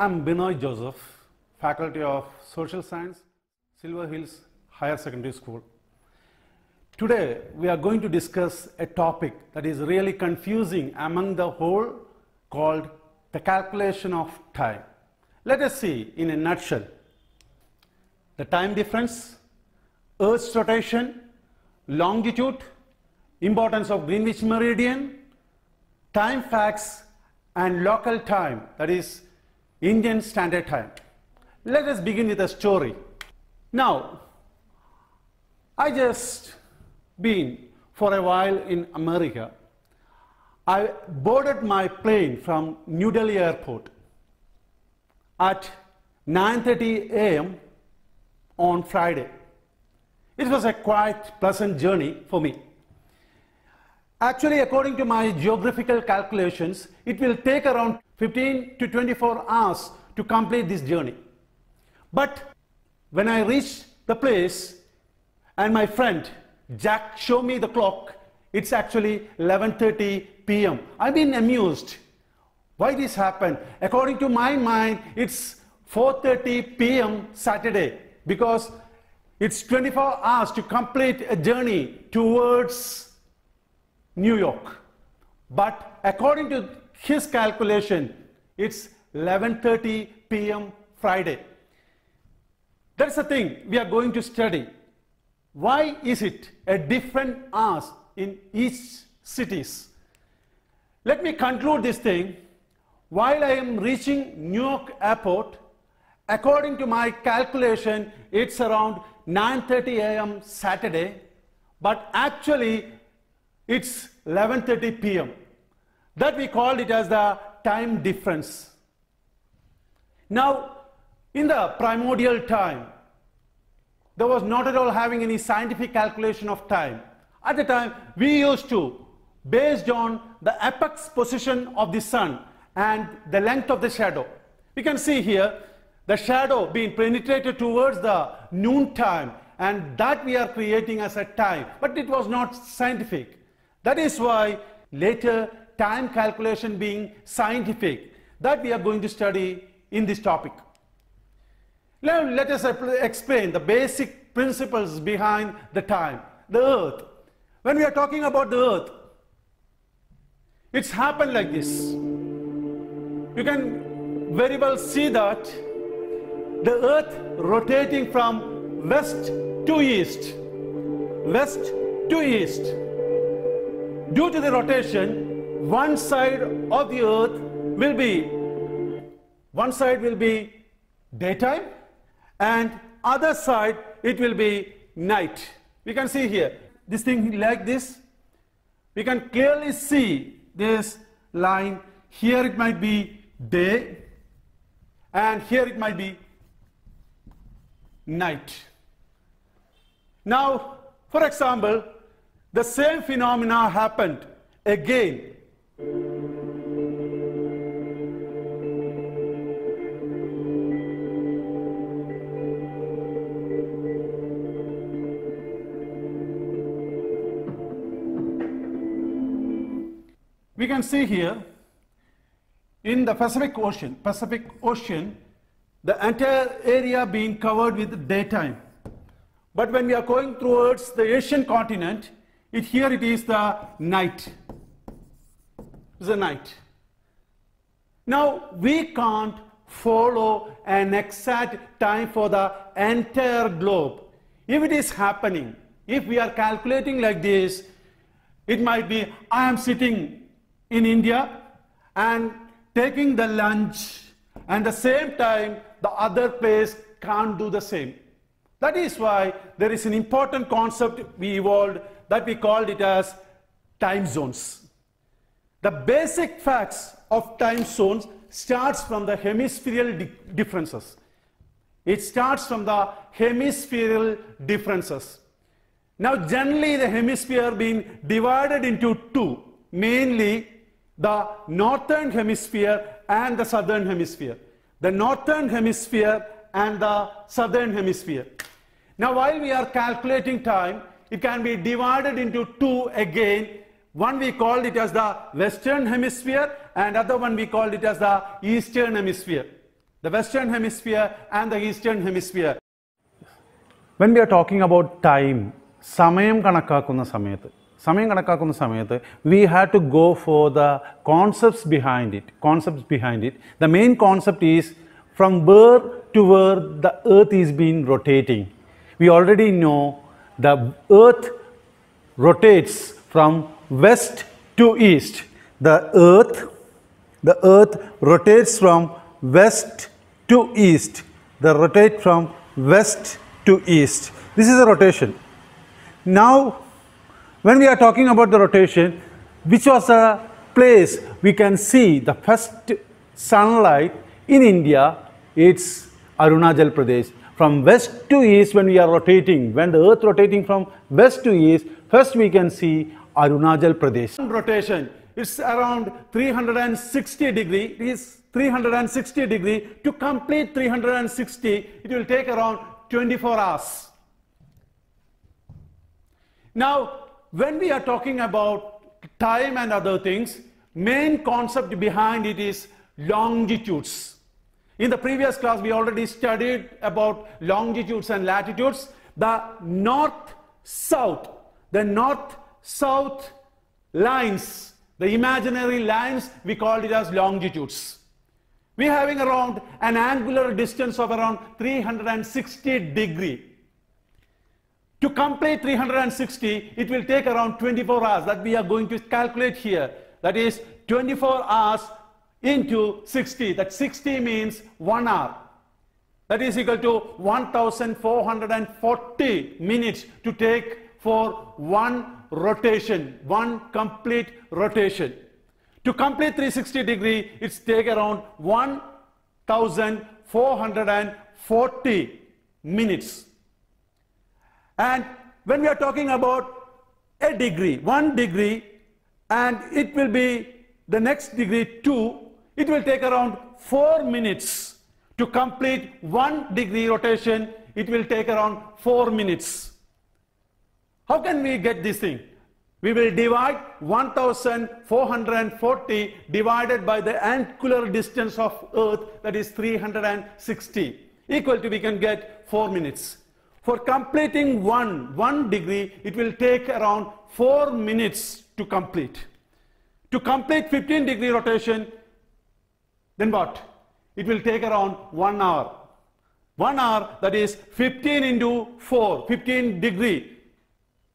I'm Benoy Joseph, Faculty of Social Science, Silver Hills Higher Secondary School. Today, we are going to discuss a topic that is really confusing among the whole, called the calculation of time. Let us see in a nutshell the time difference, Earth's rotation, longitude, importance of Greenwich meridian, time facts, and local time, that is Indian Standard Time. Let us begin with a story. Now, I just been for a while in America. I boarded my plane from New Delhi airport at 9:30 a.m. on Friday. It was a quite pleasant journey for me. Actually, according to my geographical calculations, it will take around 15 to 24 hours to complete this journey. But when I reached the place and my friend Jack showed me the clock, it's actually 11:30 p.m. I've been amused. Why this happened? According to my mind, it's 4:30 p.m. Saturday, because it's 24 hours to complete a journey towards New York. But according to his calculation, it's 11:30 p.m. Friday. That's the thing we are going to study. Why is it a different hours in each cities? Let me conclude this thing. While I am reaching New York airport, according to my calculation, it's around 9:30 a.m. Saturday, but actually it's 11:30 p.m. That we called it as the time difference. Now, in the primordial time, there was not at all having any scientific calculation of time. At the time, we used to, based on the apex position of the sun and the length of the shadow. We can see here the shadow being penetrated towards the noon time, and that we are creating as a time, but it was not scientific. That is why later time calculation being scientific, that we are going to study in this topic. Now let us explain the basic principles behind the time. The earth. When we are talking about the earth, it's happened like this. You can very well see that the earth rotating from west to east. West to east. Due to the rotation, one side of the earth will be daytime, and other side it will be night. We can see here this thing like this. We can clearly see this line. Here it might be day, and here it might be night. Now, for example, the same phenomena happened again. We can see here in the Pacific Ocean, the entire area being covered with daytime. But when we are going towards the Asian continent, here it is the night. It's the night. Now, we can't follow an exact time for the entire globe. If it is happening, if we are calculating like this, it might be I am sitting in India and taking the lunch, and at the same time the other place can't do the same. That is why there is an important concept we evolved that we called it as time zones. The basic facts of time zones starts from the hemispherical differences. It starts from the hemispherical differences. Now, generally the hemisphere being divided into two, mainly the northern hemisphere and the southern hemisphere. The northern hemisphere and the southern hemisphere. Now, while we are calculating time, it can be divided into two again. One we called it as the western hemisphere, and other one we called it as the eastern hemisphere. the Western Hemisphere and the Eastern Hemisphere. When we are talking about time, സമയം കണക്കാക്കുന്ന സമയത്ത് we had to go for the concepts behind it. The main concept is from where to where the earth is being rotating. We already know the earth rotates from west to east. The earth rotates from west to east. They rotate from west to east. This is a rotation. Now, when we are talking about the rotation, which was a place we can see the first sunlight in India, it's Arunachal Pradesh. From west to east, when we are rotating, when the earth rotating from west to east, first we can see Arunachal Pradesh. Rotation, it's around 360 degree. It is 360 degree. To complete 360, it will take around 24 hours. Now, when we are talking about time and other things, main concept behind it is longitudes. In the previous class, we already studied about longitudes and latitudes. The north-south lines, the imaginary lines, we called it as longitudes. We are having around an angular distance of around 360 degree. To complete 360, it will take around 24 hours that we are going to calculate here. That is 24 hours into 60. That 60 means 1 hour. That is equal to 1,440 minutes to take for one rotation, one complete rotation. To complete 360 degree, it's take around 1,440 minutes. And when we are talking about a degree, 1 degree, and it will be the next degree 2, it will take around 4 minutes. To complete 1 degree rotation, it will take around 4 minutes. How can we get this thing? We will divide 1,440 divided by the angular distance of Earth, that is 360, equal to we can get 4 minutes. For completing one degree, it will take around 4 minutes to complete. To complete 15 degree rotation, then what? It will take around 1 hour. 1 hour, that is 15 into 4, 15 degree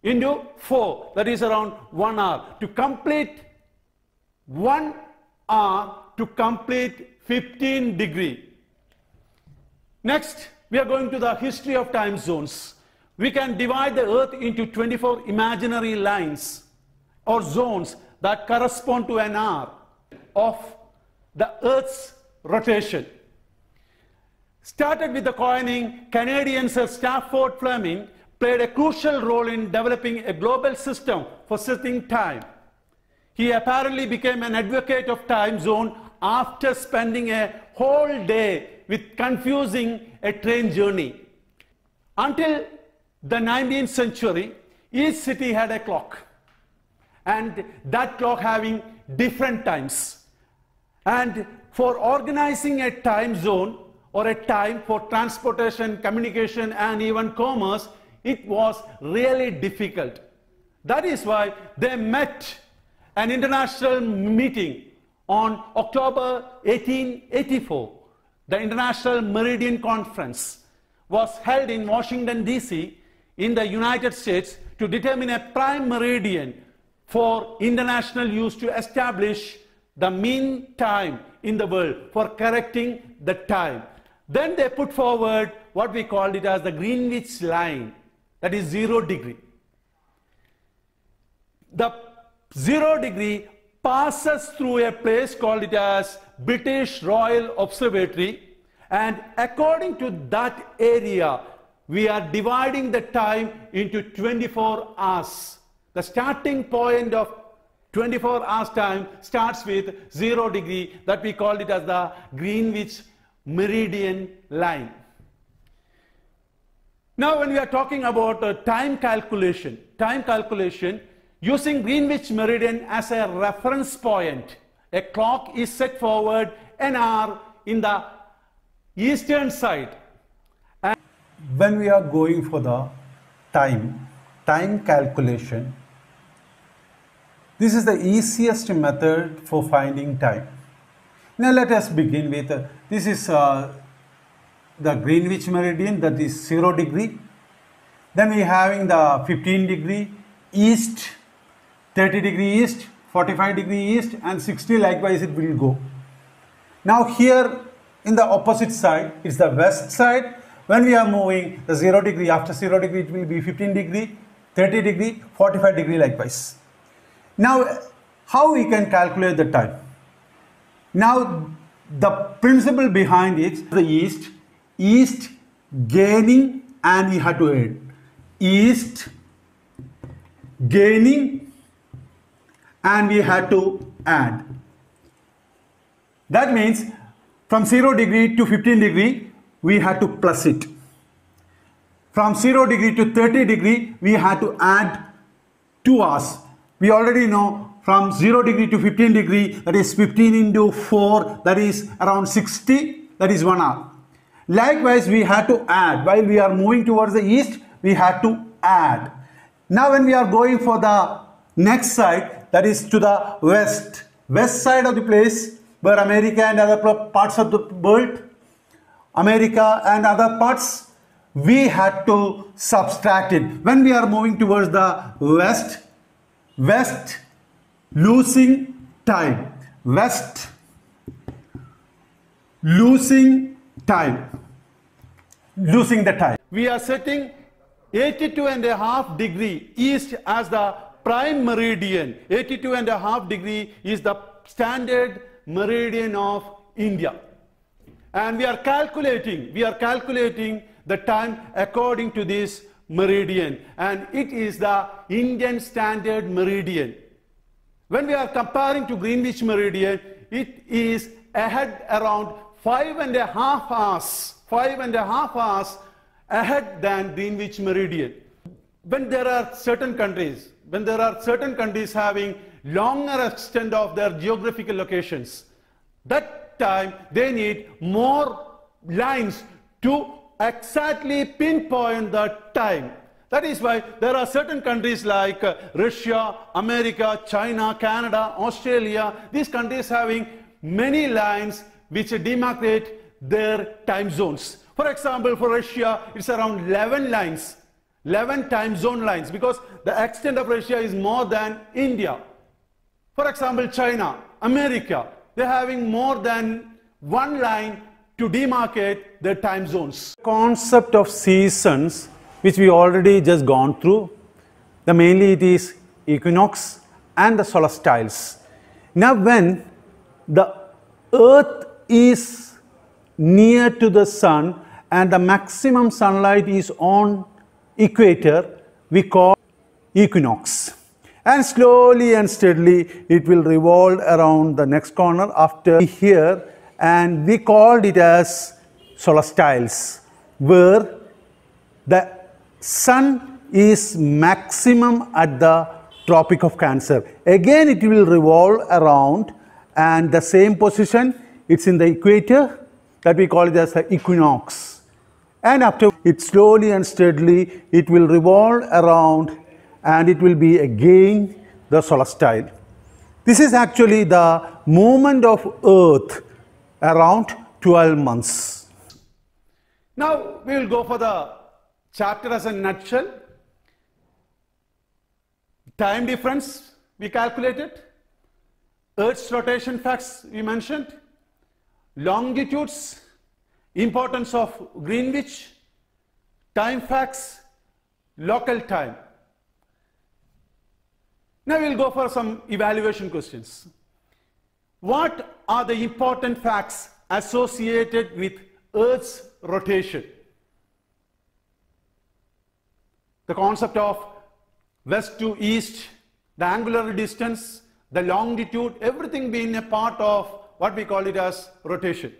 into 4, that is around 1 hour. To complete 1 hour, to complete 15 degree. Next, we are going to the history of time zones. We can divide the earth into 24 imaginary lines or zones that correspond to an hour of the earth's rotation. Started with the coining, Canadian Sir Stafford Fleming played a crucial role in developing a global system for setting time. He apparently became an advocate of time zone after spending a whole day with confusing a train journey. Until the 19th century, each city had a clock, and that clock having different times. And for organizing a time zone or a time for transportation, communication, and even commerce, it was really difficult. That is why they met an international meeting on October 1884. The International Meridian Conference was held in Washington, D.C. in the United States to determine a prime meridian for international use to establish the mean time in the world for correcting the time. Then they put forward what we called it as the Greenwich line, that is 0 degree. The 0 degree passes through a place called it as British Royal Observatory, and according to that area, we are dividing the time into 24 hours. The starting point of 24 hours time starts with 0 degree, that we called it as the Greenwich Meridian line. Now, when we are talking about time calculation, using Greenwich Meridian as a reference point, a clock is set forward an hour in the eastern side. And when we are going for the time calculation, this is the easiest method for finding time. Now let us begin with, this is the Greenwich meridian, that is 0 degree. Then we having the 15 degree east, 30 degree east, 45 degree east, and 60 likewise it will go. Now here in the opposite side, it's the west side. When we are moving the 0 degree, after 0 degree it will be 15 degree, 30 degree, 45 degree likewise. Now how we can calculate the time? Now the principle behind it is the east gaining, and we have to add east gaining, and we have to add. That means from 0 degree to 15 degree we have to plus it. From 0 degree to 30 degree we have to add 2 hours. We already know from 0 degree to 15 degree, that is 15 into 4, that is around 60, that is 1 hour. Likewise we have to add, while we are moving towards the east we have to add. Now when we are going for the next side, that is to the west side of the place where America and other parts of the world, America and other parts, we had to subtract it. When we are moving towards the west losing time, west losing time, losing the time. We are setting 82.5 degree east as the prime meridian. 82.5 degree is the standard meridian of India. And we are calculating the time according to this meridian, and it is the Indian standard meridian. When we are comparing to Greenwich meridian, it is ahead around 5.5 hours ahead than Greenwich meridian. When there are certain countries having longer extent of their geographical locations, that time they need more lines to exactly pinpoint the time. That is why there are certain countries like Russia, America, China, Canada, Australia, these countries having many lines which demarcate their time zones. For example, for Russia, it's around 11 lines, 11 time zone lines, because the extent of Russia is more than India. For example, China, America, they're having more than one line to demarcate their time zones. Concept of seasons, which we already just gone through, mainly it is equinox and the solstices. Now when the earth is near to the sun and the maximum sunlight is on equator, we call equinox. And slowly and steadily it will revolve around the next corner after here, and we called it as solstices, where the sun is maximum at the Tropic of Cancer. Again it will revolve around, and the same position, it's in the equator, that we call it as the equinox. And after it slowly and steadily it will revolve around, and it will be again the solstice. This is actually the movement of earth around 12 months. Now we will go for the chapter as a nutshell. Time difference we calculated, Earth's rotation facts we mentioned, longitudes, importance of Greenwich, time facts, local time. Now we will go for some evaluation questions. What are the important facts associated with Earth's rotation? The concept of west to east, the angular distance, the longitude, everything being a part of what we call it as rotation.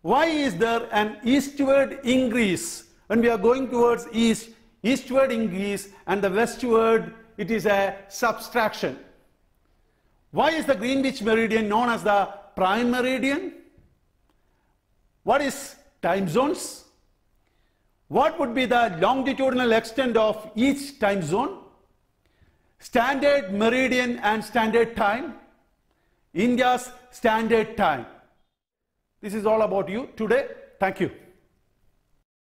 Why is there an eastward increase? When we are going towards east, eastward increase, and the westward, it is a subtraction. Why is the Greenwich meridian known as the prime meridian? What is time zones. What would be the longitudinal extent of each time zone? Standard meridian and standard time. India's standard time. This is all about you today. Thank you.